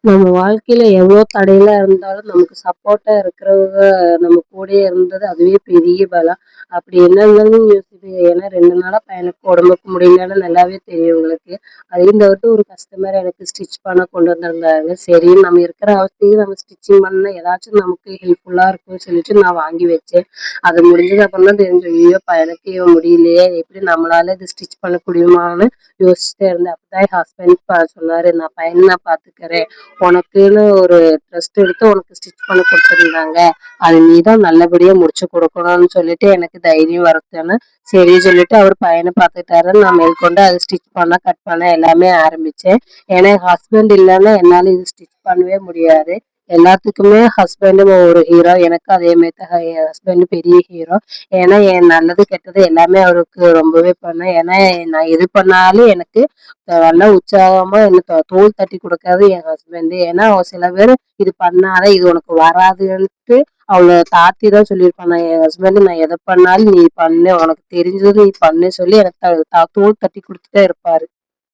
நம்ம வாழ்க்கையில எவ்வளோ தடைலாம் இருந்தாலும் நமக்கு சப்போர்ட்டா இருக்கிறவங்க நம்ம கூடயே இருந்தது அதுவே பெரிய பலம். அப்படி என்ன இருந்தாலும் யோசிப்பீங்க. ஏன்னா 2 நாளா பையனுக்கு உடம்புக்கு முடியலன்னு நல்லாவே தெரியும் உங்களுக்கு. அதையும் தவிர்த்து ஒரு கஸ்டமர் எனக்கு ஸ்டிச் பண்ண கொண்டு வந்திருந்தாங்க. சரி நம்ம இருக்கிற அவஸ்தைக்கு நம்ம ஸ்டிச்சிங் பண்ணா ஏதாச்சும் நமக்கு ஹெல்ப்ஃபுல்லா இருக்கும்னு சொல்லிட்டு நான் வாங்கி வச்சேன். அது முடிஞ்சது அப்புறம் தான் தெரிஞ்சது. ஐயோ! பையனுக்கு முடியலையே எப்படி நம்மளால இது ஸ்டிச் பண்ண முடியுமான்னு யோசிச்சுட்டே இருந்தேன். அப்பதான் என் ஹஸ்பண்ட் சொன்னாரு, நான் பையன நான் பார்த்துக்கிறேன். உனக்குன்னு ஒரு ட்ரெஸ் எடுத்து உனக்கு ஸ்டிச் பண்ண குடுத்துருந்தாங்க. அது நீ தான் நல்லபடியா முடிச்சு குடுக்கணும்னு சொல்லிட்டு எனக்கு தைரியம் வரச்சோன்னே, சரின்னு சொல்லிட்டு அவரு பையன பார்த்துக்கிட்டாரு. நான் மேற்கொண்டு அத ஸ்டிச் பண்ண, கட் பண்ண எல்லாமே ஆரம்பிச்சேன். ஏன்னா என் ஹஸ்பண்ட் இல்லன்னா என்னால இது ஸ்டிச் பண்ணவே முடியாது. எல்லாத்துக்குமே ஹஸ்பண்ட் ஒரு ஹீரோ. எனக்கும் அதே மாரி தான் என் ஹஸ்பண்ட் பெரிய ஹீரோ. ஏன்னா என் நல்லது, கெட்டது எல்லாமே அவருக்கு ரொம்பவே பண்ணேன். ஏன்னா நான் எது பண்ணாலும் எனக்கு நல்லா உற்சாகமா என்ன தோள் தட்டி குடுக்கறது என் ஹஸ்பண்ட். ஏன்னா சில பேரு இது பண்ணாத, இது உனக்கு வராதுன்ட்டு அவள தாழ்த்தி தான் சொல்லியிருப்பாங்க. என் ஹஸ்பண்ட் நான் எத பண்ணாலும் நீ பண்ணு, உனக்கு தெரிஞ்சது நீ பண்ணு சொல்லி எனக்கு தோள் தட்டி குடுத்துட்டே இருப்பாரு.